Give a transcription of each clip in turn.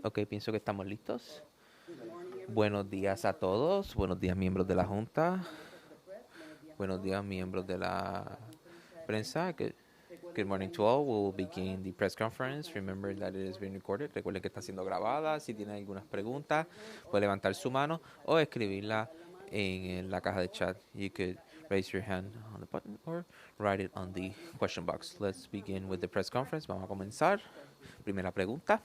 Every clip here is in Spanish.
Ok, pienso que estamos listos. Buenos días a todos. Buenos días, miembros de la Junta. Buenos días, miembros de la prensa. Good morning to all. We'll begin the press conference. Remember that it is being recorded. Recuerden que está siendo grabada. Si tienen algunas preguntas, puede levantar su mano o escribirla en la caja de chat. You could raise your hand on the button or write it on the question box. Let's begin with the press conference. Vamos a comenzar. Primera pregunta.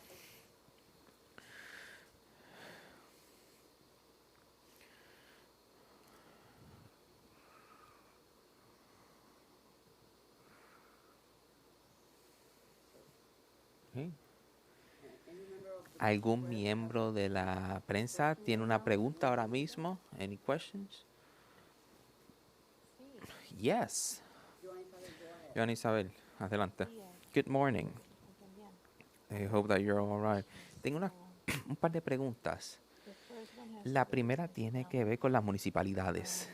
Okay. ¿Algún miembro de la prensa tiene una pregunta ahora mismo? Any questions? Yes. Joana Isabel, adelante. Good morning. I hope that you're all right. Tengo un par de preguntas. La primera tiene que ver con las municipalidades.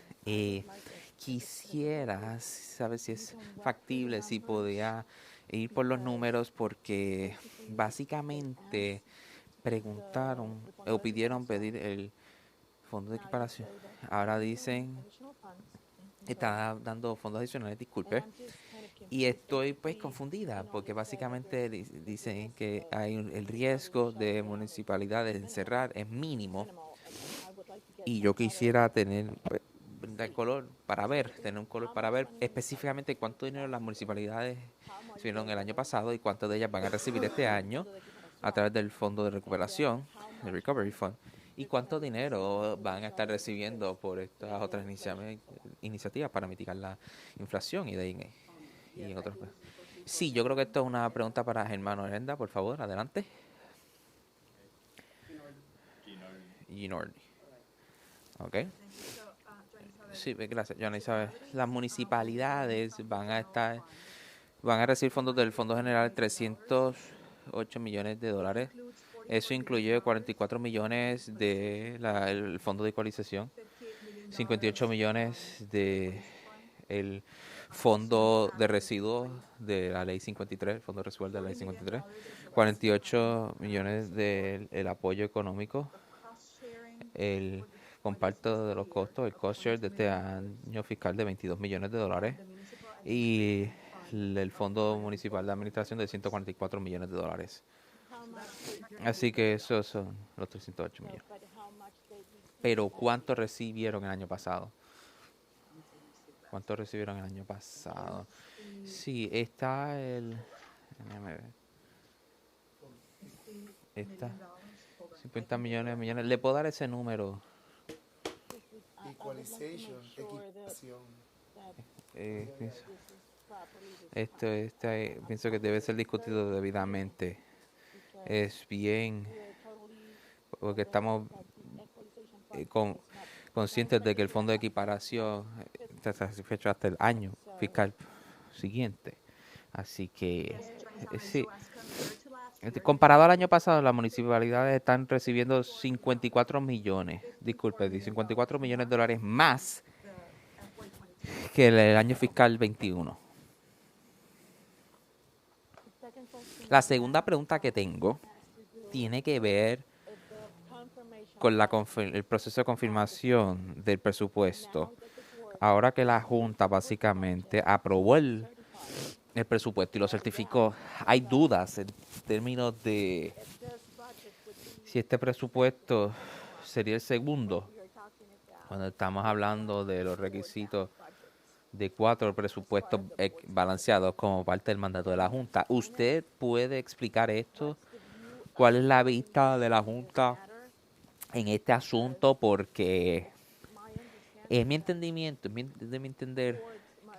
Quisiera saber si es factible, si podía ir por los números, porque básicamente preguntaron o pidieron pedir el fondo de equiparación. Ahora dicen, está dando fondos adicionales, disculpe. Y estoy pues confundida porque básicamente dicen que hay el riesgo de municipalidades en cerrar es mínimo y yo quisiera tener pues, el color para ver, tener un color para ver específicamente cuánto dinero las municipalidades recibieron el año pasado y cuánto de ellas van a recibir este año a través del fondo de recuperación, el Recovery Fund, y cuánto dinero van a estar recibiendo por estas otras iniciativas para mitigar la inflación y en otros. Sí, yo creo que esto es una pregunta para Germán Orenda, por favor, adelante. Ginordi. Ok. Sí, gracias, Joana Isabel. Las municipalidades van a recibir fondos del Fondo General 308 millones de dólares. Eso incluye 44 millones del Fondo de Ecualización, 58 millones de el Fondo de Residuos de la Ley 53, el Fondo Residual de la Ley 53, 48 millones del apoyo económico, el comparto de los costos, el cost share de este año fiscal de 22 millones de dólares y el Fondo Municipal de Administración de 144 millones de dólares. Así que esos son los 308 millones. Pero ¿cuánto recibieron el año pasado? ¿Cuánto recibieron el año pasado? Sí, está el... Déjame ver. Está 50 millones. ¿Le puedo dar ese número? Equalization, equiparación. Pienso que debe ser discutido debidamente. Es bien, porque estamos conscientes de que el fondo de equiparación está satisfecho hasta el año fiscal siguiente. Así que, sí. Comparado al año pasado, las municipalidades están recibiendo 54 millones, disculpe, 54 millones de dólares más que el año fiscal 21. La segunda pregunta que tengo tiene que ver con el proceso de confirmación del presupuesto. Ahora que la Junta básicamente aprobó el presupuesto y lo certificó, hay dudas en términos de si este presupuesto sería el segundo, cuando estamos hablando de los requisitos de 4 presupuestos balanceados como parte del mandato de la Junta. ¿Usted puede explicar esto? ¿Cuál es la vista de la Junta en este asunto? Porque es mi entendimiento, de mi entender,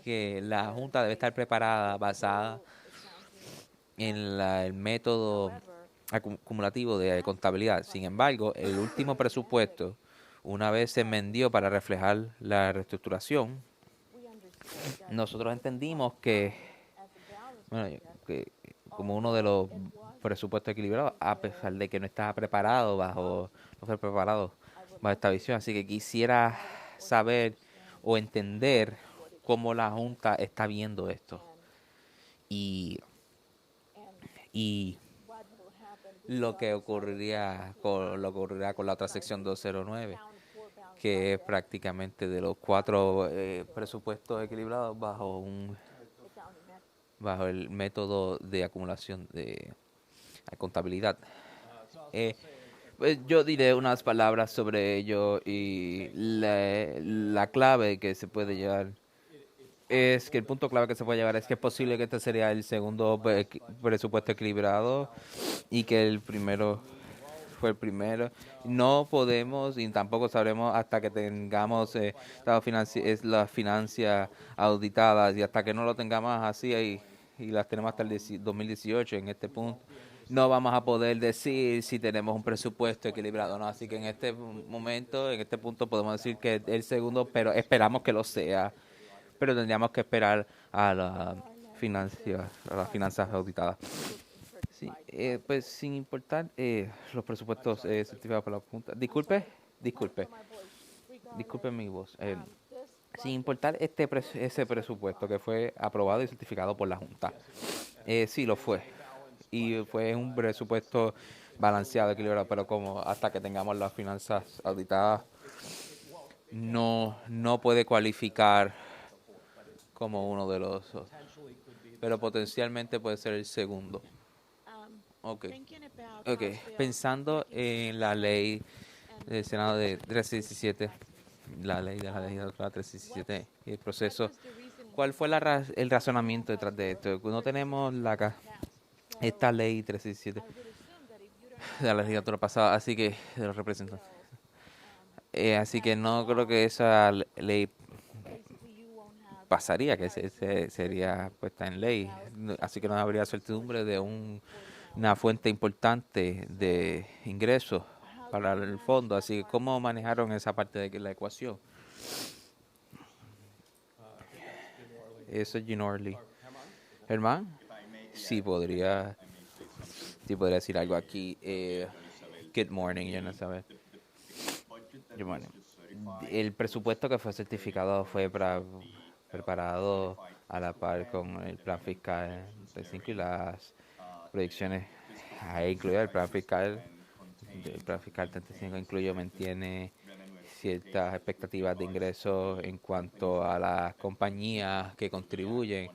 que la Junta debe estar preparada, basada en el método acumulativo de contabilidad. Sin embargo, el último presupuesto, una vez se enmendió para reflejar la reestructuración, nosotros entendimos bueno, que como uno de los presupuestos equilibrados, a pesar de que no estaba preparado no fue preparado bajo esta visión. Así que quisiera saber o entender cómo la Junta está viendo esto. Y lo que ocurrirá con la otra sección 209, que es prácticamente de los 4 presupuestos equilibrados bajo el método de acumulación de contabilidad. Pues yo diré unas palabras sobre ello y la clave que se puede llevar es que el punto clave que se puede llevar es que es posible que este sería el segundo presupuesto equilibrado y que el primero fue el primero. No podemos y tampoco sabremos hasta que tengamos las finanzas auditadas y hasta que no lo tengamos así y las tenemos hasta el 2018 en este punto. No vamos a poder decir si tenemos un presupuesto equilibrado o no. Así que en este momento, en este punto, podemos decir que el segundo, pero esperamos que lo sea. Pero tendríamos que esperar a las finanzas auditadas. Sí, pues sin importar los presupuestos certificados por la Junta. Disculpe mi voz. Sin importar ese presupuesto que fue aprobado y certificado por la Junta. Sí, lo fue. Y fue un presupuesto balanceado, equilibrado, pero como hasta que tengamos las finanzas auditadas, no puede cualificar como uno de los, pero potencialmente puede ser el segundo. Okay. Pensando en la ley del Senado de 317, la ley de la legislatura 317 y el proceso, ¿cuál fue el razonamiento detrás de esto? No tenemos esta ley 317 de la legislatura pasada, así que de los representantes. Así que no creo que esa ley pasaría, que sería puesta en ley. Así que no habría certidumbre de una fuente importante de ingresos para el fondo. Así que, ¿cómo manejaron esa parte de la ecuación? Eso es Ginorli. Germán, sí podría decir algo aquí. Good morning, ya no sabes. Good morning. El presupuesto que fue certificado fue preparado a la par con el plan fiscal 35 y las proyecciones. Ahí incluido el plan fiscal 35 mantiene ciertas expectativas de ingresos en cuanto a las compañías que contribuyen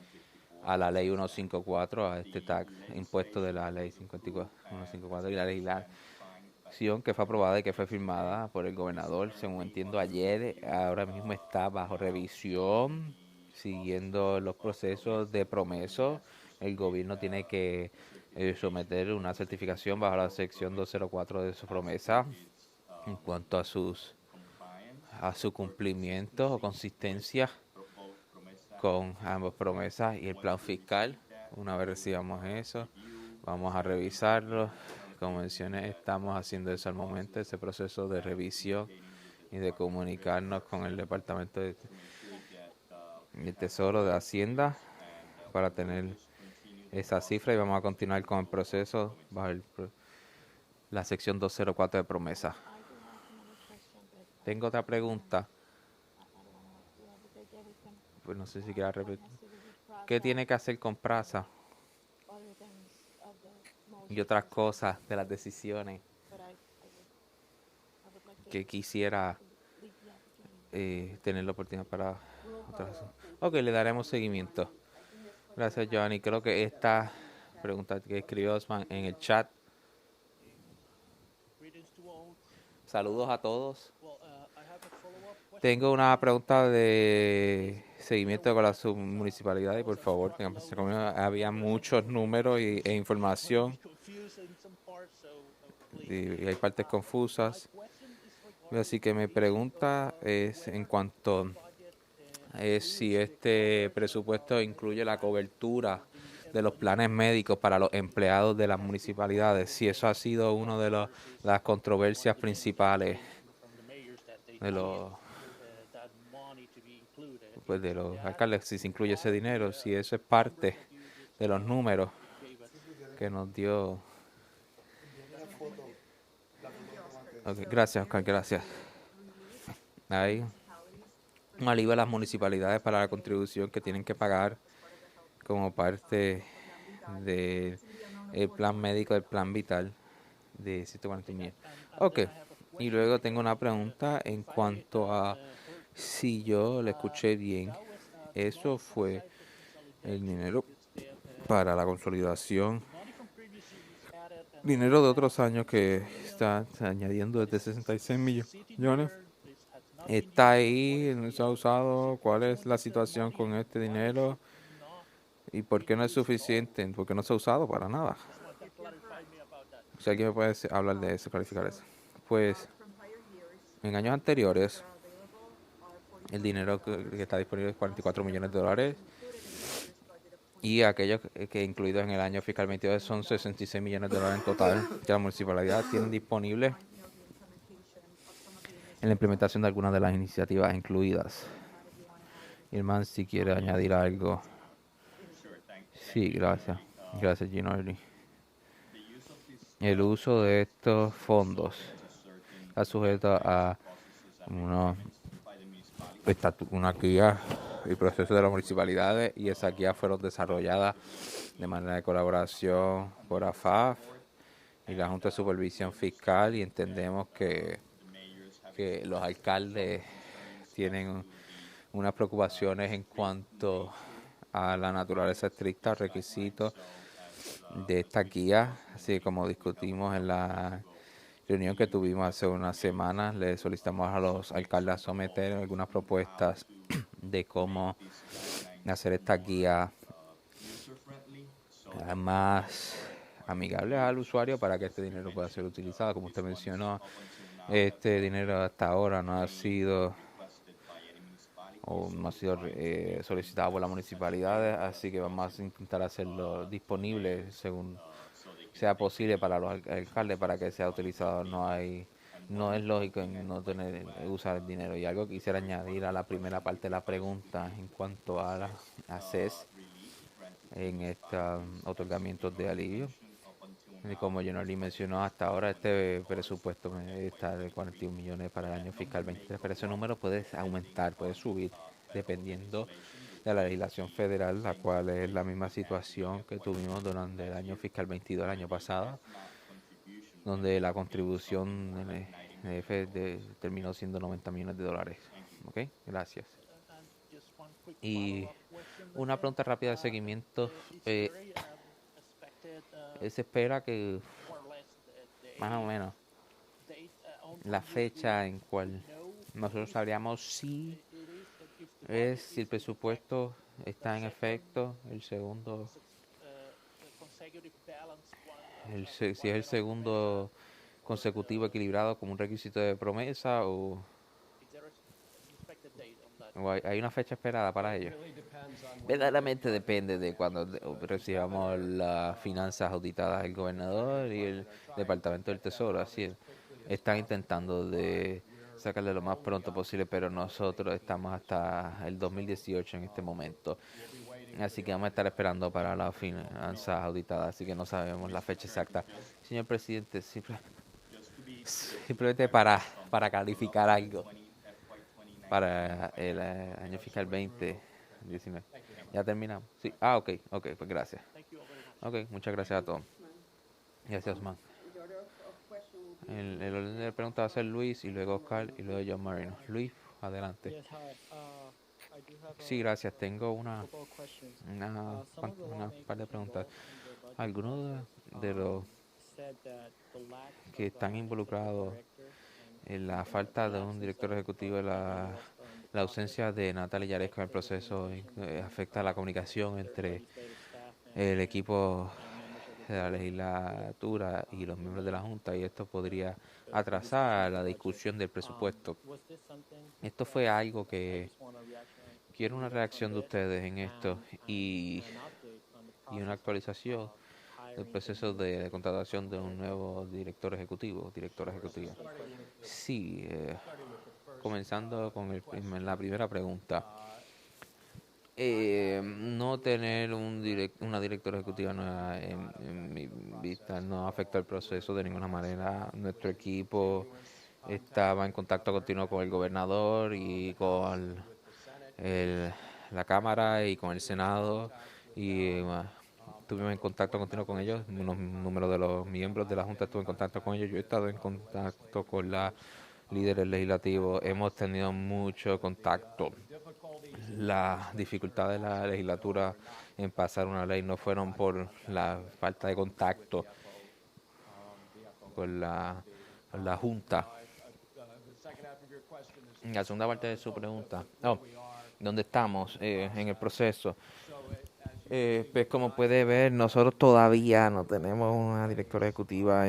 a la ley 154, a este impuesto de la ley 154 y la legislación que fue aprobada y que fue firmada por el gobernador, según entiendo ayer, ahora mismo está bajo revisión, siguiendo los procesos de promesa. El gobierno tiene que someter una certificación bajo la sección 204 de su promesa en cuanto a su cumplimiento o consistencia con ambas promesas y el plan fiscal. Una vez recibamos eso, vamos a revisarlo. Como mencioné, estamos haciendo eso al momento, ese proceso de revisión y de comunicarnos con el Departamento de Tesoro de Hacienda para tener esa cifra y vamos a continuar con el proceso bajo la sección 204 de promesa. Tengo otra pregunta. Pues no sé si quiera repetir. ¿Qué tiene que hacer con Prasa? Y otras cosas de las decisiones que quisiera tener la oportunidad para otras. Ok, le daremos seguimiento. Gracias, Johnny. Creo que esta pregunta que escribió Osman en el chat. Saludos a todos. Tengo una pregunta de seguimiento con la submunicipalidad y por favor, había muchos números e información y hay partes confusas. Así que mi pregunta es en cuanto si este presupuesto incluye la cobertura de los planes médicos para los empleados de las municipalidades, si eso ha sido una de las controversias principales de los alcaldes, si se incluye ese dinero, si eso es parte de los números que nos dio. Okay, gracias, Oscar, gracias. Hay un alivio a las municipalidades para la contribución que tienen que pagar como parte de el plan médico, el plan vital de 140.000. Ok, y luego tengo una pregunta en cuanto a si yo le escuché bien. Eso fue el dinero para la consolidación, dinero de otros años que está añadiendo desde 66 millones. ¿Está ahí? ¿No se ha usado? ¿Cuál es la situación con este dinero? ¿Y por qué no es suficiente? ¿Por qué no se ha usado para nada? Si alguien me puede hablar de eso, clarificar eso. Pues en años anteriores, el dinero que está disponible es 44 millones de dólares y aquellos que incluidos en el año fiscal 22 son 66 millones de dólares en total que la municipalidad tiene disponible en la implementación de algunas de las iniciativas incluidas. Irman, si quiere añadir algo. Sí, gracias. Gracias, Ginardi. El uso de estos fondos está sujeto a una guía y proceso de las municipalidades, y esas guías fueron desarrolladas de manera de colaboración por AFAF y la Junta de Supervisión Fiscal, y entendemos que los alcaldes tienen unas preocupaciones en cuanto a la naturaleza estricta, requisitos de esta guía, así como discutimos en la reunión que tuvimos hace unas semanas. Le solicitamos a los alcaldes a someter algunas propuestas de cómo hacer esta guía más amigable al usuario para que este dinero pueda ser utilizado. Como usted mencionó, este dinero hasta ahora no ha sido solicitado por las municipalidades, así que vamos a intentar hacerlo disponible según sea posible para los alcaldes para que sea utilizado. No es lógico en no tener usar el dinero. Y algo que quisiera añadir a la primera parte de la pregunta en cuanto a la CES en estos otorgamientos de alivio. Y como Jenny mencionó, hasta ahora este presupuesto está de 41 millones para el año fiscal 23, pero ese número puede aumentar, puede subir, dependiendo de la legislación federal, la cual es la misma situación que tuvimos durante el año fiscal 22 el año pasado, donde la contribución terminó siendo 90 millones de dólares. ¿Ok? Gracias. Y una pregunta rápida de seguimiento. Se espera que más o menos la fecha en cual nosotros sabríamos si el presupuesto está en efecto, si es el segundo consecutivo equilibrado como un requisito de promesa, o hay una fecha esperada para ello. Verdaderamente depende de cuando recibamos las finanzas auditadas del gobernador y el Departamento del Tesoro. Así es, están intentando de sacarle lo más pronto posible, pero nosotros estamos hasta el 2018 en este momento. Así que vamos a estar esperando para las finanzas auditadas, así que no sabemos la fecha exacta. Señor presidente, simplemente para calificar algo para el año fiscal 2019. Ya terminamos. Sí. Ok, pues gracias. Ok, muchas gracias a todos. Gracias, Osman. El orden de preguntas va a ser Luis, y luego Oscar, y luego John Marino. Luis, adelante. Sí, gracias. Tengo una par de preguntas. Algunos de los que están involucrados en la falta de un director ejecutivo, la ausencia de Natalia Yaresco en el proceso afecta la comunicación entre el equipo de la legislatura y los miembros de la Junta, y esto podría atrasar la discusión del presupuesto. Esto fue algo que quiero una reacción de ustedes en esto, y una actualización del proceso de contratación de un nuevo directora ejecutiva. Sí, comenzando con la primera pregunta. No tener una directora ejecutiva nueva, en mi vista, no afecta el proceso de ninguna manera. Nuestro equipo estaba en contacto continuo con el gobernador y con la Cámara y con el Senado, y estuvimos en contacto continuo con ellos, unos números de los miembros de la Junta estuve en contacto con ellos, yo he estado en contacto con la líderes legislativos, hemos tenido mucho contacto. La dificultad de la legislatura en pasar una ley no fueron por la falta de contacto con la Junta. La segunda parte de su pregunta, ¿dónde estamos en el proceso? Pues como puede ver, nosotros todavía no tenemos una directora ejecutiva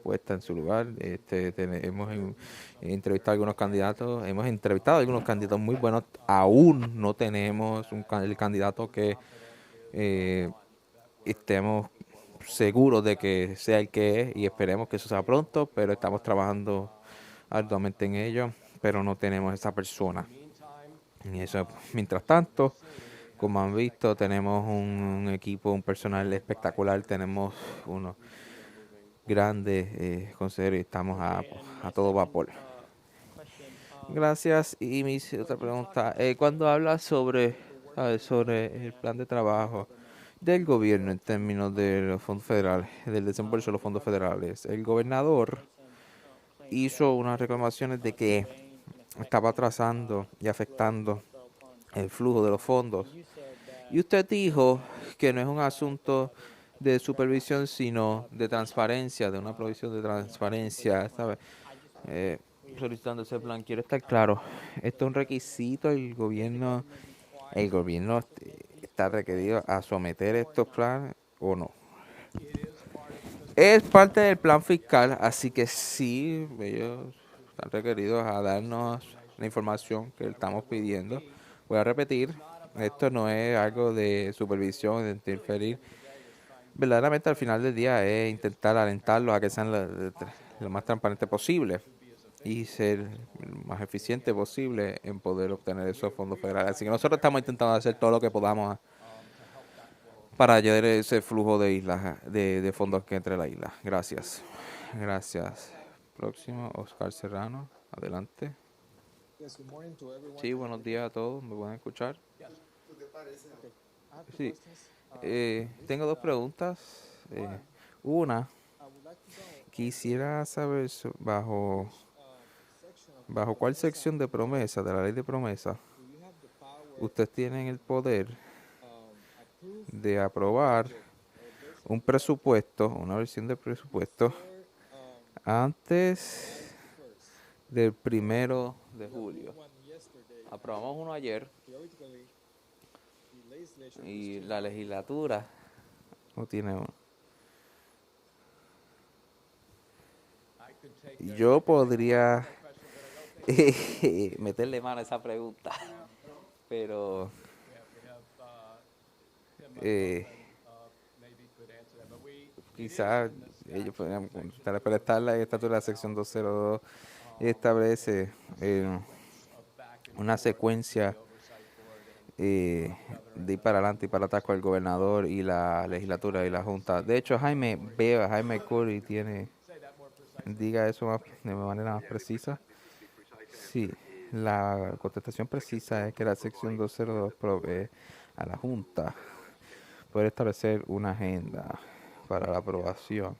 puesta en su lugar. Hemos entrevistado a algunos candidatos, hemos entrevistado a algunos candidatos muy buenos. Aún no tenemos el candidato que estemos seguros de que sea el que es y esperemos que eso sea pronto, pero estamos trabajando arduamente en ello, pero no tenemos esa persona. Y eso, mientras tanto, como han visto, tenemos un equipo, un personal espectacular, tenemos unos grandes consejeros y estamos a todo vapor. Gracias. Y mi otra pregunta, cuando habla sobre el plan de trabajo del gobierno en términos de los fondos federales, del desembolso de los fondos federales, el gobernador hizo unas reclamaciones de que estaba atrasando y afectando el flujo de los fondos. Y usted dijo que no es un asunto de supervisión, sino de transparencia, de una provisión de transparencia, ¿sabe? Solicitando ese plan. Quiero estar claro, esto es un requisito, el gobierno está requerido a someter estos planes o no. Es parte del plan fiscal, así que sí, ellos están requeridos a darnos la información que estamos pidiendo. Voy a repetir, esto no es algo de supervisión, de interferir. Verdaderamente al final del día es intentar alentarlos a que sean lo más transparente posible y ser lo más eficiente posible en poder obtener esos fondos federales. Así que nosotros estamos intentando hacer todo lo que podamos para ayudar ese flujo de islas, de fondos que entre la isla. Gracias. Gracias. Próximo, Oscar Serrano. Adelante. Sí, buenos días a todos. ¿Me pueden escuchar? Sí. Tengo dos preguntas. Una, quisiera saber bajo cuál sección de promesa, de la ley de promesa, ustedes tienen el poder de aprobar un presupuesto, una versión de presupuesto, antes del 1 de julio. Aprobamos uno ayer y la legislatura no tiene uno. Yo podría meterle mano a esa pregunta, pero quizás ellos podrían interpretar la estatura de la sección 202 y establece una secuencia de ir para adelante y para atrás con el gobernador y la legislatura y la junta. De hecho, Jaime Curry diga eso de manera más precisa. Sí, la contestación precisa es que la sección 202 provee a la junta poder establecer una agenda para la aprobación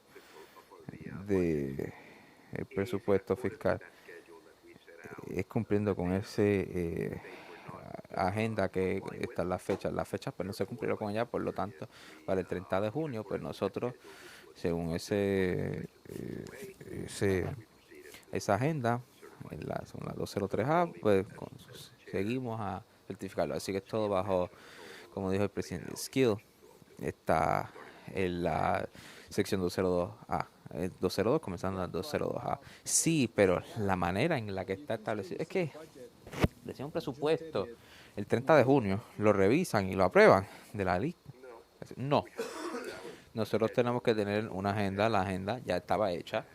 del presupuesto fiscal. Es cumpliendo con ese agenda que están las fechas. Las fechas pues no se cumplieron con ella, por lo tanto, para el 30 de junio, pues nosotros, según esa agenda, según la 203A, pues seguimos a certificarlo. Así que es todo bajo, como dijo el presidente, skill, está en la sección 202A. 202, comenzando en la 202A. Sí, pero la manera en la que está establecido es que decía un presupuesto el 30 de junio, lo revisan y lo aprueban de la lista. No, nosotros tenemos que tener una agenda, la agenda ya estaba hecha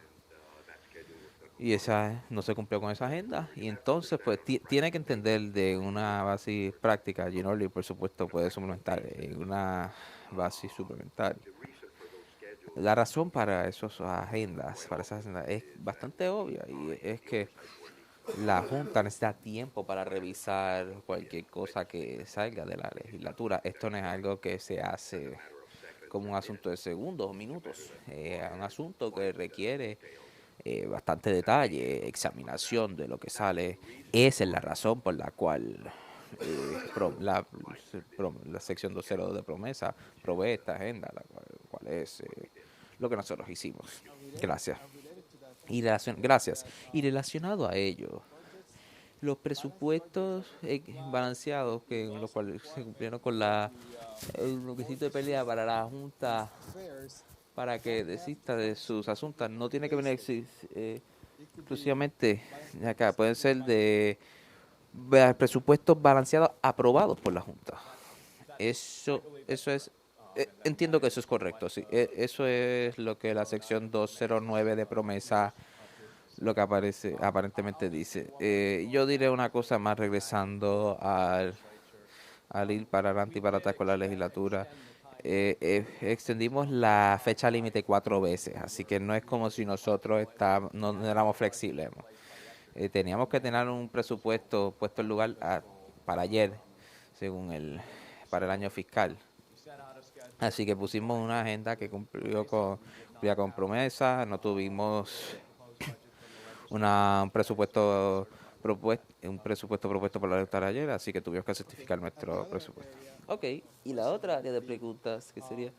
y esa no se cumplió con esa agenda y entonces pues tiene que entender de una base práctica. Ginoldi por supuesto puede suplementar en una base suplementaria. La razón para esas agendas es bastante obvia y es que la Junta necesita tiempo para revisar cualquier cosa que salga de la legislatura. Esto no es algo que se hace como un asunto de segundos o minutos. Es un asunto que requiere bastante detalle, examinación de lo que sale. Esa es la razón por la cual la sección 2.0 de promesa provee esta agenda, la cual es lo que nosotros hicimos. Gracias. Gracias. Y relacionado a ello, los presupuestos balanceados, que los cuales se cumplieron con el requisito de pelea para la Junta para que desista de sus asuntos, no tiene que venir exclusivamente de acá, pueden ser de presupuestos balanceados aprobados por la Junta. Eso es, entiendo que eso es correcto, sí. Eso es lo que la sección 209 de promesa, lo que aparentemente dice. Yo diré una cosa más regresando al ir para adelante y para atrás con la legislatura. Extendimos la fecha límite 4 veces, así que no es como si nosotros no éramos flexibles. Teníamos que tener un presupuesto puesto en lugar para ayer, según para el año fiscal. Así que pusimos una agenda que cumplía con promesa, no tuvimos un presupuesto propuesto por la electora ayer, así que tuvimos que certificar nuestro presupuesto. Ok, y la otra área de preguntas que sería,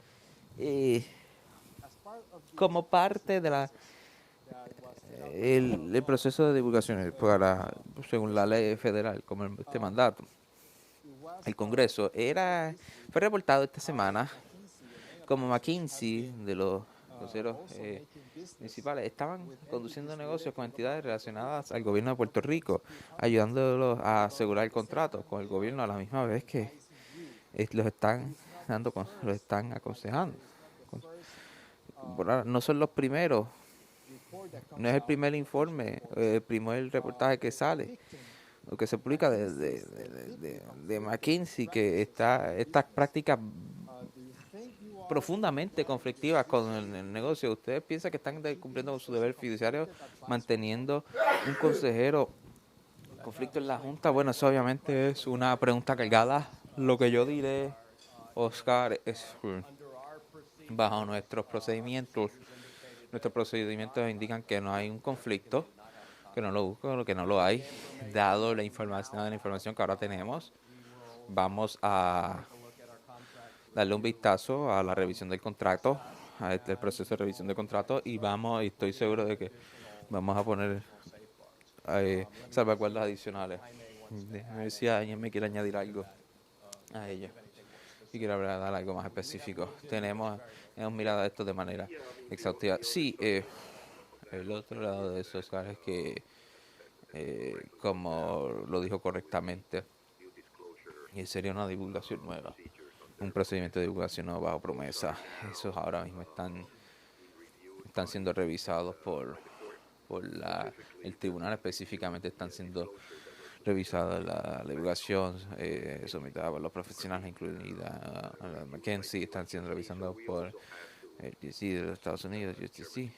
como parte de el proceso de divulgación según la ley federal, como este mandato, el Congreso fue reportado esta semana como McKinsey de los voceros municipales estaban conduciendo negocios con entidades relacionadas al gobierno de Puerto Rico, ayudándolos a asegurar el contrato con el gobierno a la misma vez que los están los están aconsejando. No son los primeros, no es el primer informe, el primer reportaje que sale, lo que se publica de McKinsey, que estas prácticas profundamente conflictivas con el negocio. ¿Ustedes piensan que están cumpliendo con su deber fiduciario manteniendo un consejero conflicto en la Junta? Bueno, eso obviamente es una pregunta cargada. Lo que yo diré, Oscar, es bajo nuestros procedimientos indican que no hay un conflicto, que no lo busco, que no lo hay. Dado la información que ahora tenemos, vamos a darle un vistazo a la revisión del contrato, a el proceso de revisión del contrato, y estoy seguro de que vamos a poner salvaguardas adicionales. Déjame ver si alguien me quiere añadir algo a ella y quiere dar algo más específico. Hemos mirado esto de manera exhaustiva. Sí, el otro lado de eso, Oscar, es que, como lo dijo correctamente, sería una divulgación nueva, un procedimiento de divulgación nuevo bajo promesa. Esos ahora mismo están siendo revisados por el tribunal, específicamente están siendo revisada la divulgación sometida por los profesionales, incluida a la McKinsey, están siendo revisados por el GC de los Estados Unidos, USTC,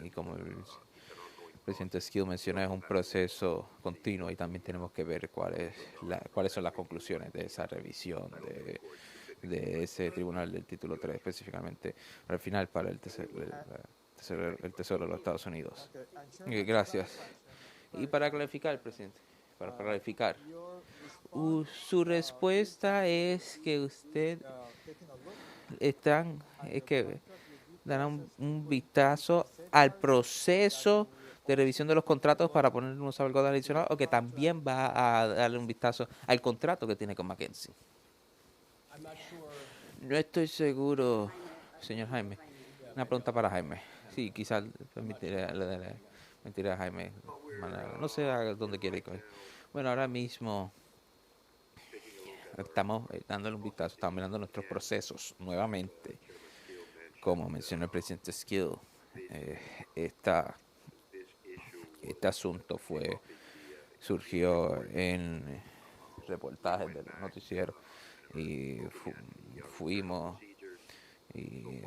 y como el presidente Skill mencionó, es un proceso continuo y también tenemos que ver cuáles son las conclusiones de esa revisión de ese tribunal del título 3, específicamente al final para el Tesoro de los Estados Unidos. Gracias. Y para clarificar, presidente, para clarificar, su respuesta es que usted es que dará un vistazo al proceso de revisión de los contratos para poner un salvaguarda adicional, o que también va a darle un vistazo al contrato que tiene con McKinsey. No estoy seguro, señor Jaime. Una pregunta para Jaime. Sí, quizás permitiré a Jaime. No sé a dónde quiere ir. Bueno, ahora mismo estamos dándole un vistazo, estamos mirando nuestros procesos nuevamente. Como mencionó el presidente Skill, este asunto surgió en reportajes del noticiero y fuimos y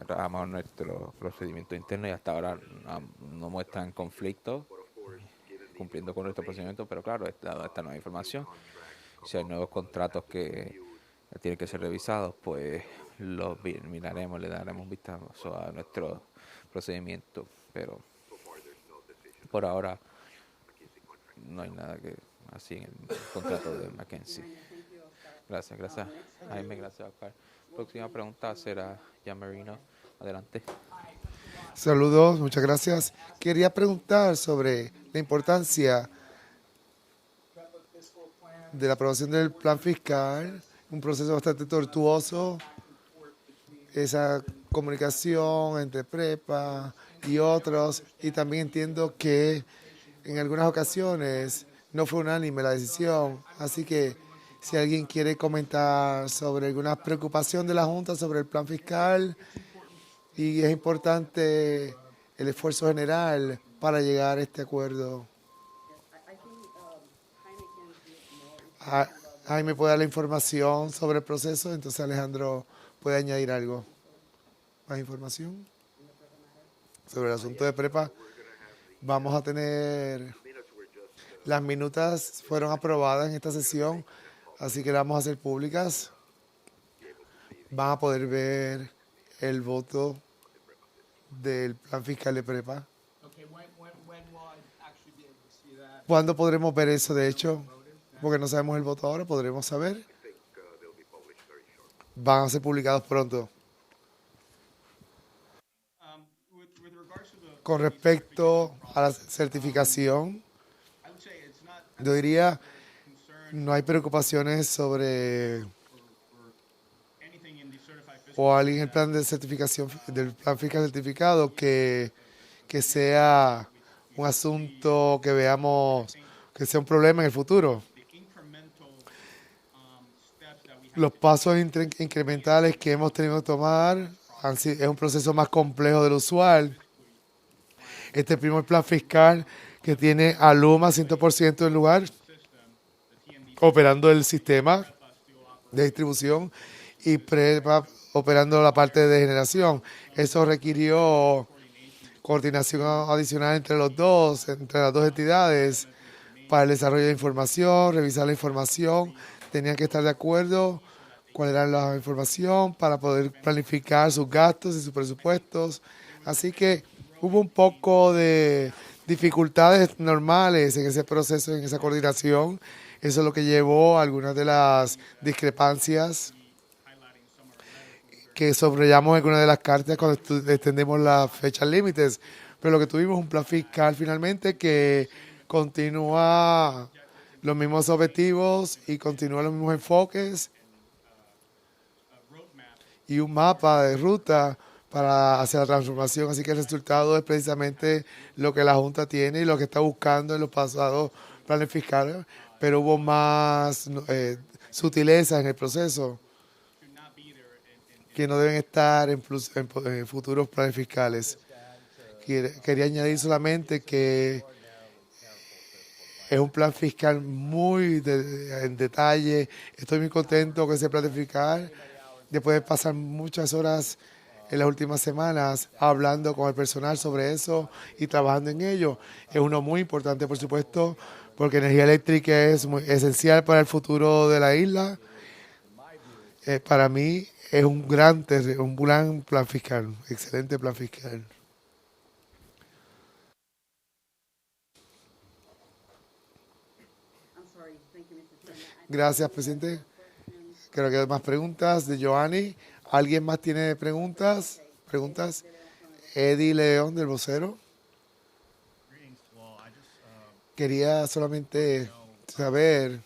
trabajamos nuestro procedimiento interno y hasta ahora no muestran conflicto cumpliendo con nuestro procedimiento, pero claro, esta nueva información, si hay nuevos contratos que tienen que ser revisados, pues los miraremos, le daremos un vistazo a nuestro procedimiento, pero por ahora no hay nada que así en el contrato de Mackenzie. Gracias, Jaime, gracias, Oscar. Próxima pregunta será Jan Marino. Adelante. Saludos, muchas gracias. Quería preguntar sobre la importancia de la aprobación del plan fiscal, un proceso bastante tortuoso, esa comunicación entre prepa y otros, y también entiendo que en algunas ocasiones no fue unánime la decisión, así que si alguien quiere comentar sobre alguna preocupación de la Junta sobre el plan fiscal, y es importante el esfuerzo general para llegar a este acuerdo. Jaime puede dar la información sobre el proceso, entonces Alejandro puede añadir algo. ¿Más información sobre el asunto de prepa? Vamos a tener... Las minutas fueron aprobadas en esta sesión, así que las vamos a hacer públicas. Van a poder ver el voto del plan fiscal de prepa. ¿Cuándo podremos ver eso, de hecho? Porque no sabemos el voto ahora, podremos saber. Van a ser publicados pronto. Con respecto a la certificación, yo diría, no hay preocupaciones sobre o alguien en el plan de certificación del plan fiscal certificado que sea un asunto que veamos que sea un problema en el futuro. Los pasos incrementales que hemos tenido que tomar es un proceso más complejo del usual. Este primer plan fiscal que tiene a Luma 100% en lugar, operando el sistema de distribución y Prepa operando la parte de generación. Eso requirió coordinación adicional entre los dos, entre las dos entidades, para el desarrollo de información, revisar la información. Tenían que estar de acuerdo cuál era la información para poder planificar sus gastos y sus presupuestos. Así que hubo un poco de dificultades normales en ese proceso, en esa coordinación. Eso es lo que llevó a algunas de las discrepancias que subrayamos en algunas de las cartas cuando extendemos las fechas límites. Pero lo que tuvimos es un plan fiscal finalmente que continúa los mismos objetivos y continúa los mismos enfoques y un mapa de ruta para hacer la transformación. Así que el resultado es precisamente lo que la Junta tiene y lo que está buscando en los pasados planes fiscales, pero hubo más sutileza en el proceso que no deben estar en futuros planes fiscales. Quería añadir solamente que es un plan fiscal muy en detalle. Estoy muy contento con ese plan fiscal. Después de pasar muchas horas en las últimas semanas hablando con el personal sobre eso y trabajando en ello. Es uno muy importante, por supuesto, porque energía eléctrica es muy esencial para el futuro de la isla. Para mí es un gran plan fiscal, excelente plan fiscal. Gracias, presidente. Creo que hay más preguntas de Joanny. ¿Alguien más tiene preguntas? Eddie León, del vocero. Quería solamente saber,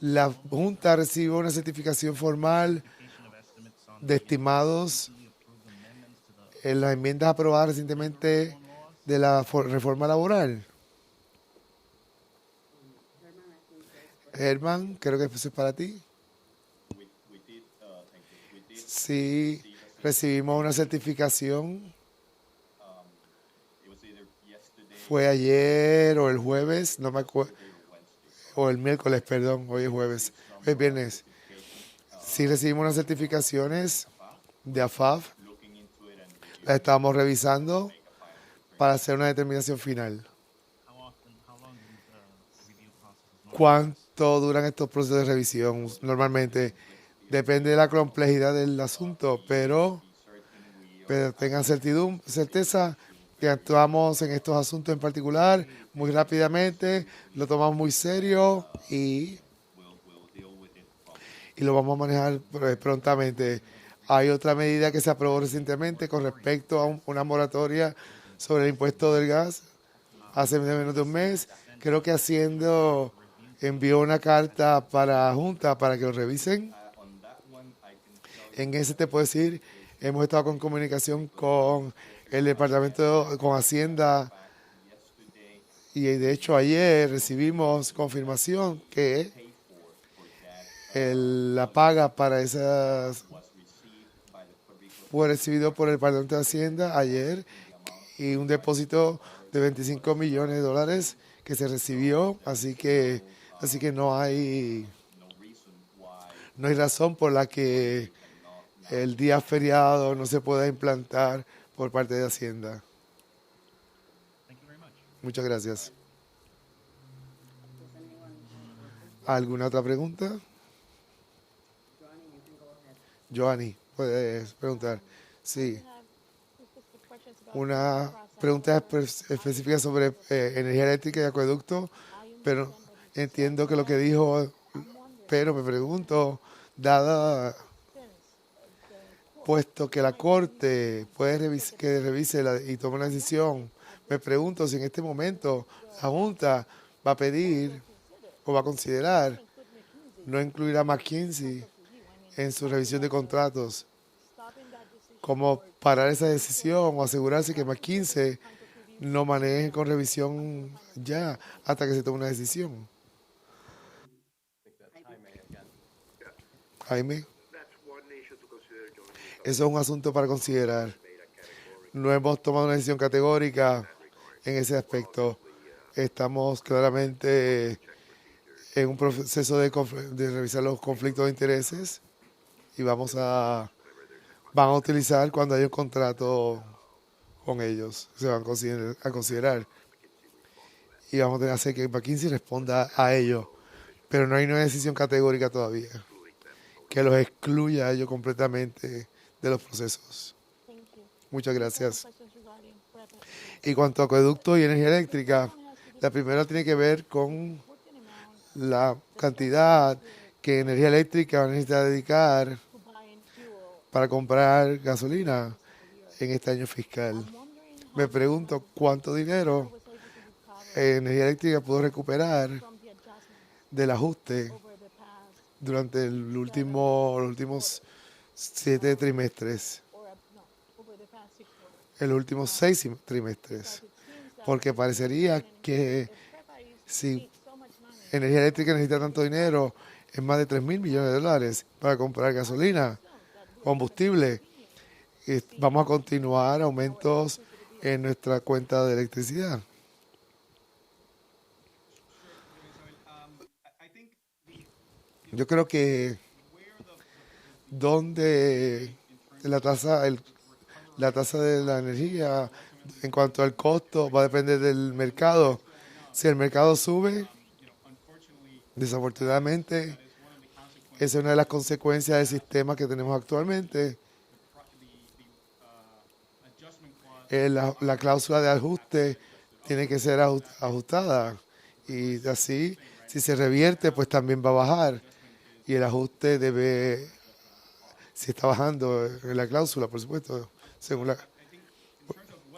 la Junta recibió una certificación formal de estimados en las enmiendas aprobadas recientemente de la reforma laboral. Germán, creo que eso es para ti. Sí, recibimos una certificación. Fue ayer o el jueves, no me acuerdo. O el miércoles, perdón, hoy es jueves. Hoy es viernes. Sí, recibimos unas certificaciones de AFAF. Las estamos revisando para hacer una determinación final. ¿Cuánto duran estos procesos de revisión? Normalmente depende de la complejidad del asunto, pero tengan certeza que actuamos en estos asuntos en particular muy rápidamente, lo tomamos muy serio y lo vamos a manejar prontamente. Hay otra medida que se aprobó recientemente con respecto a una moratoria sobre el impuesto del gas hace menos de un mes. Creo que Hacienda envió una carta para Junta para que lo revisen. En ese te puedo decir, hemos estado con comunicación con el departamento, con Hacienda, y de hecho ayer recibimos confirmación que la paga para esas fue recibido por el Departamento de Hacienda ayer, y un depósito de 25 millones de dólares que se recibió, así que no hay razón por la que el día feriado no se pueda implantar por parte de Hacienda. Muchas gracias. ¿Alguna otra pregunta? Joanny, puedes preguntar. Sí, una pregunta específica sobre energía eléctrica y acueducto, pero entiendo que lo que dijo, pero me pregunto, puesto que la Corte puede que revise y tome una decisión, me pregunto si en este momento la Junta va a pedir o va a considerar no incluir a McKinsey en su revisión de contratos, como parar esa decisión o asegurarse que McKinsey no maneje con revisión ya hasta que se tome una decisión. Jaime, eso es un asunto para considerar. No hemos tomado una decisión categórica en ese aspecto. Estamos claramente en un proceso de revisar los conflictos de intereses y van a utilizar cuando haya un contrato con ellos, se van a considerar y vamos a tener que hacer que McKinsey responda a ello, pero no hay una decisión categórica todavía que los excluya a ellos completamente de los procesos. Muchas gracias. Y cuanto a acueducto y energía eléctrica, la primera tiene que ver con la cantidad que energía eléctrica necesita dedicar para comprar gasolina en este año fiscal. Me pregunto cuánto dinero energía eléctrica pudo recuperar del ajuste durante los últimos 7 trimestres, en los últimos 6 trimestres, porque parecería que si energía eléctrica necesita tanto dinero, es más de 3.000 millones de dólares para comprar gasolina, combustible. Vamos a continuar aumentos en nuestra cuenta de electricidad. Yo creo que donde la tasa de la energía en cuanto al costo va a depender del mercado. Si el mercado sube, desafortunadamente, esa es una de las consecuencias del sistema que tenemos actualmente. La cláusula de ajuste tiene que ser ajustada y así, si se revierte, pues también va a bajar y el ajuste si está bajando en la cláusula, por supuesto,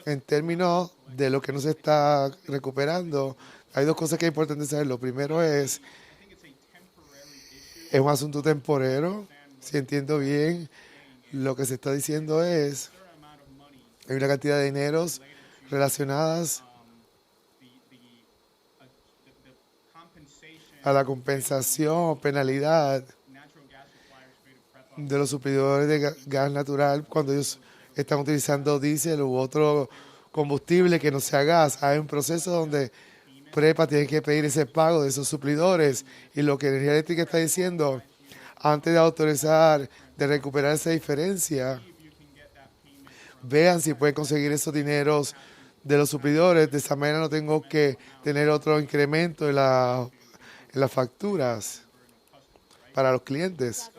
en términos de lo que no se está recuperando, hay dos cosas que es importante saber. Lo primero es un asunto temporero. Si entiendo bien, lo que se está diciendo es hay una cantidad de dineros relacionadas a la compensación o penalidad de los suplidores de gas natural cuando ellos están utilizando diésel u otro combustible que no sea gas. Hay un proceso donde PREPA tiene que pedir ese pago de esos suplidores, y lo que Energía Eléctrica está diciendo, antes de autorizar, de recuperar esa diferencia, vean si pueden conseguir esos dineros de los suplidores. De esa manera no tengo que tener otro incremento en en las facturas para los clientes.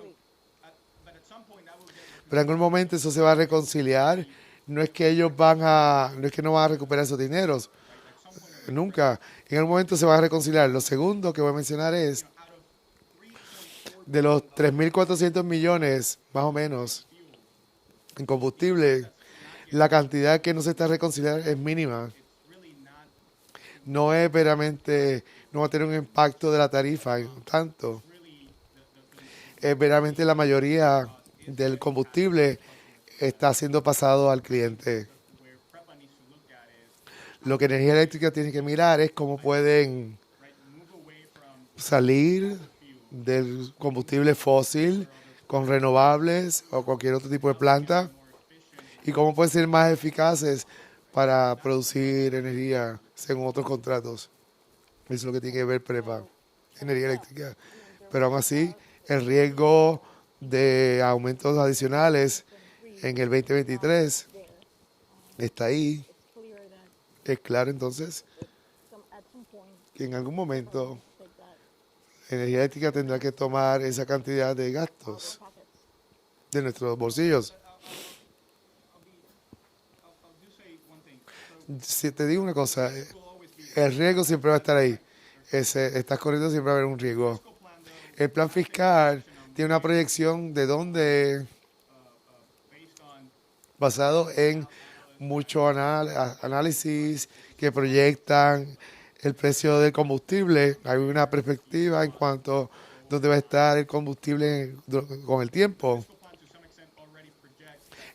Pero en algún momento eso se va a reconciliar. No es que no van a recuperar esos dineros. Nunca. En algún momento se va a reconciliar. Lo segundo que voy a mencionar es, de los 3.400 millones, más o menos, en combustible, la cantidad que no se está reconciliando es mínima. No es veramente, no va a tener un impacto de la tarifa tanto. Es veramente la mayoría del combustible está siendo pasado al cliente. Lo que Energía Eléctrica tiene que mirar es cómo pueden salir del combustible fósil con renovables o cualquier otro tipo de planta y cómo pueden ser más eficaces para producir energía según otros contratos. Eso es lo que tiene que ver PREPA, energía eléctrica. Pero aún así, el riesgo de aumentos adicionales en el 2023 está ahí. Es claro entonces que en algún momento energía eléctrica tendrá que tomar esa cantidad de gastos de nuestros bolsillos. Si te digo una cosa, el riesgo siempre va a estar ahí. Estás corriendo, siempre va a haber un riesgo. El plan fiscal tiene una proyección de dónde, basado en mucho análisis que proyectan el precio del combustible. Hay una perspectiva en cuanto a dónde va a estar el combustible con el tiempo.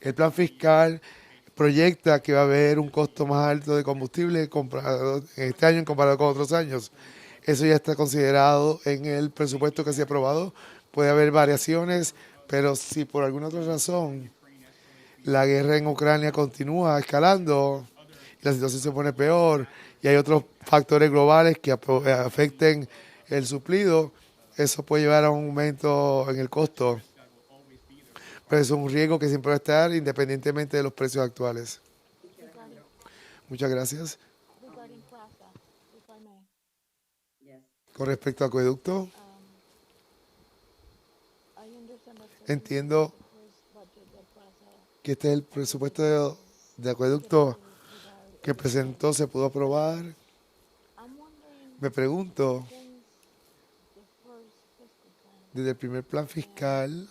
El plan fiscal proyecta que va a haber un costo más alto de combustible en este año comparado con otros años. Eso ya está considerado en el presupuesto que se ha aprobado. Puede haber variaciones, pero si por alguna otra razón la guerra en Ucrania continúa escalando y la situación se pone peor y hay otros factores globales que afecten el suplido, eso puede llevar a un aumento en el costo. Pero eso es un riesgo que siempre va a estar independientemente de los precios actuales. Muchas gracias. Con respecto a acueducto, entiendo que este es el presupuesto de acueducto que presentó, se pudo aprobar. Me pregunto, desde el primer plan fiscal,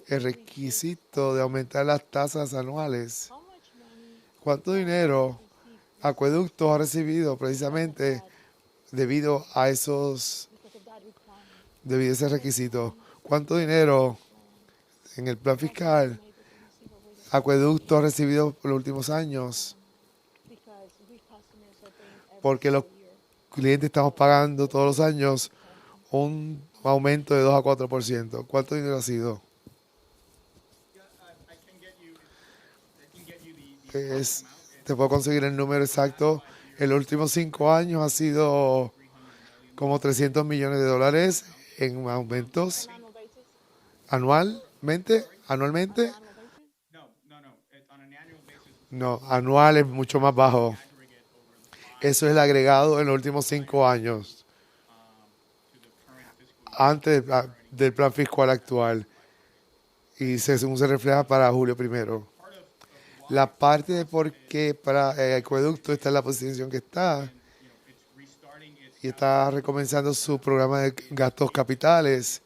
el requisito de aumentar las tasas anuales, ¿cuánto dinero Acueducto ha recibido precisamente debido a ese requisito? ¿Cuánto dinero en el plan fiscal Acueducto ha recibido por los últimos años? Porque los clientes estamos pagando todos los años un aumento de 2 a 4%. ¿Cuánto dinero ha sido? Te puedo conseguir el número exacto. En los últimos 5 años ha sido como 300 millones de dólares en aumentos anualmente. No, anual es mucho más bajo. Eso es el agregado en los últimos 5 años, antes del plan fiscal actual. Y según se refleja para julio 1. La parte de por qué para el acueducto está en la posición que está y está recomenzando su programa de gastos capitales,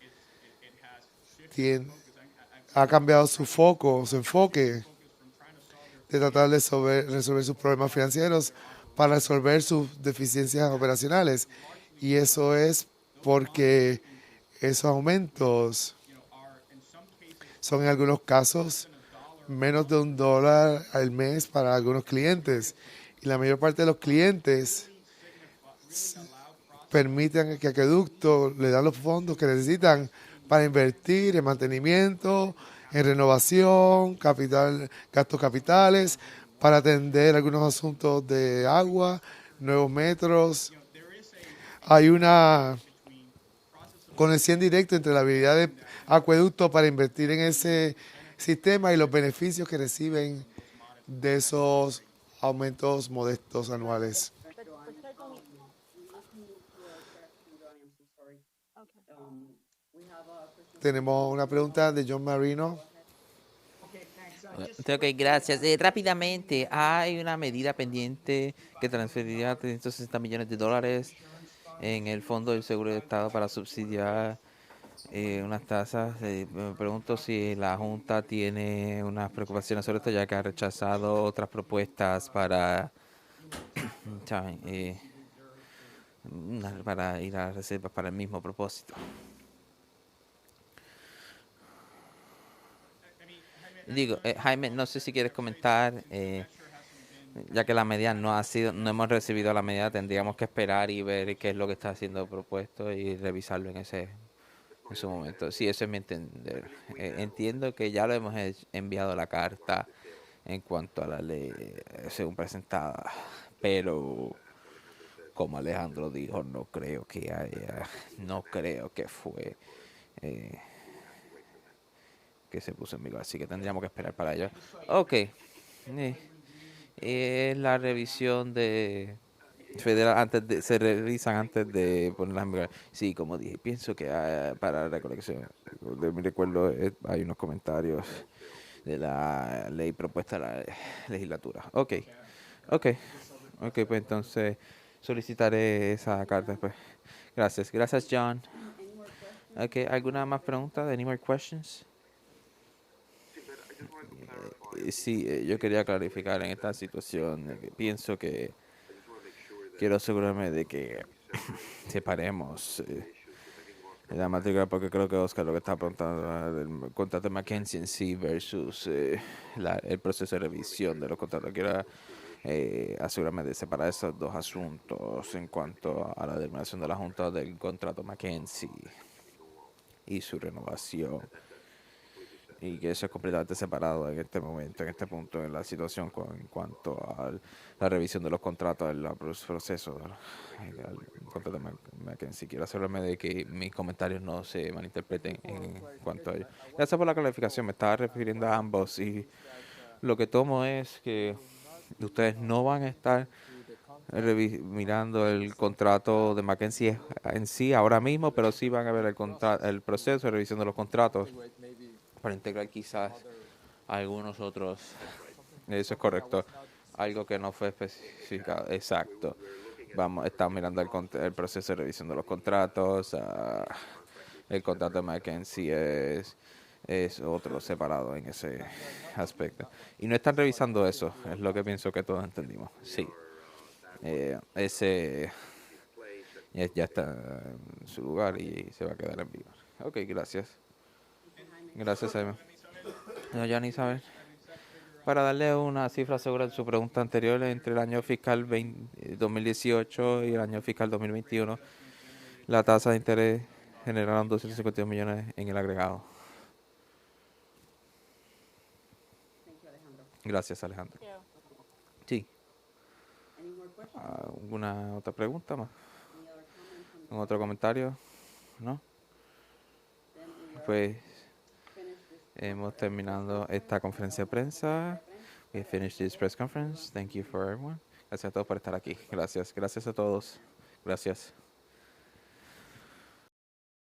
ha cambiado su enfoque de tratar de resolver sus problemas financieros para resolver sus deficiencias operacionales. Y eso es porque esos aumentos son en algunos casos menos de $1 al mes para algunos clientes. Y la mayor parte de los clientes permiten que Acueducto le dan los fondos que necesitan para invertir en mantenimiento, en renovación, gastos capitales, para atender algunos asuntos de agua, nuevos metros. Hay una conexión directa entre la habilidad de Acueducto para invertir en ese sistema y los beneficios que reciben de esos aumentos modestos anuales. Tenemos una pregunta de John Marino. Ok, gracias. Rápidamente, hay una medida pendiente que transferiría 360 millones de dólares en el Fondo del Seguro de Estado para subsidiar unas tasas. Me pregunto si la Junta tiene unas preocupaciones sobre esto, ya que ha rechazado otras propuestas ¿saben? Para ir a reservas para el mismo propósito. Digo, Jaime, no sé si quieres comentar, ya que la medida no hemos recibido la medida, tendríamos que esperar y ver qué es lo que está siendo propuesto y revisarlo en su momento. Sí, eso es mi entender. Entiendo que ya lo hemos enviado la carta en cuanto a la ley según presentada, pero como Alejandro dijo, no creo que fue eh, que se puso en vigor, así que tendríamos que esperar para ello. Ok, la revisión de federal se revisan antes de ponerlas en vigor. Sí, como dije, pienso que para la recolección de mi recuerdo hay unos comentarios de la ley propuesta a la legislatura. Ok, ok, ok, pues entonces solicitaré esa carta después. Gracias John. Ok, ¿alguna más pregunta? Any more questions? Sí, yo quería clarificar en esta situación. Que pienso que quiero asegurarme de que separemos la matrícula porque creo que Oscar lo que está preguntando el contrato de Mackenzie en sí versus el proceso de revisión de los contratos. Quiero asegurarme de separar esos dos asuntos en cuanto a la determinación de la Junta del contrato Mackenzie y su renovación. Y que eso es completamente separado en este momento, en este punto en la situación en cuanto a la revisión de los contratos, el proceso del contrato de Mackenzie. Quiero asegurarme de que mis comentarios no se malinterpreten en cuanto a ello. Gracias por la clarificación, me estaba refiriendo a ambos y lo que tomo es que ustedes no van a estar mirando el contrato de Mackenzie en sí ahora mismo, pero sí van a ver el proceso de revisión de los contratos para integrar quizás algunos otros. Eso es correcto. Algo que no fue especificado. Exacto. Estamos mirando el proceso de revisión de los contratos. El contrato de Mackenzie es otro separado en ese aspecto. Y no están revisando eso, es lo que pienso que todos entendimos. Sí. Ese ya está en su lugar y se va a quedar en vigor. Ok, gracias. Gracias, Jaime. No, ya ni saber. Para darle una cifra segura de su pregunta anterior, entre el año fiscal 2018 y el año fiscal 2021, la tasa de interés generaron 252 millones en el agregado. Gracias, Alejandro. Sí. ¿Alguna otra pregunta más? ¿Un otro comentario? ¿No? Pues hemos terminado esta conferencia de prensa. We finished this press conference. Thank you for everyone. Gracias a todos por estar aquí. Gracias. Gracias a todos. Gracias.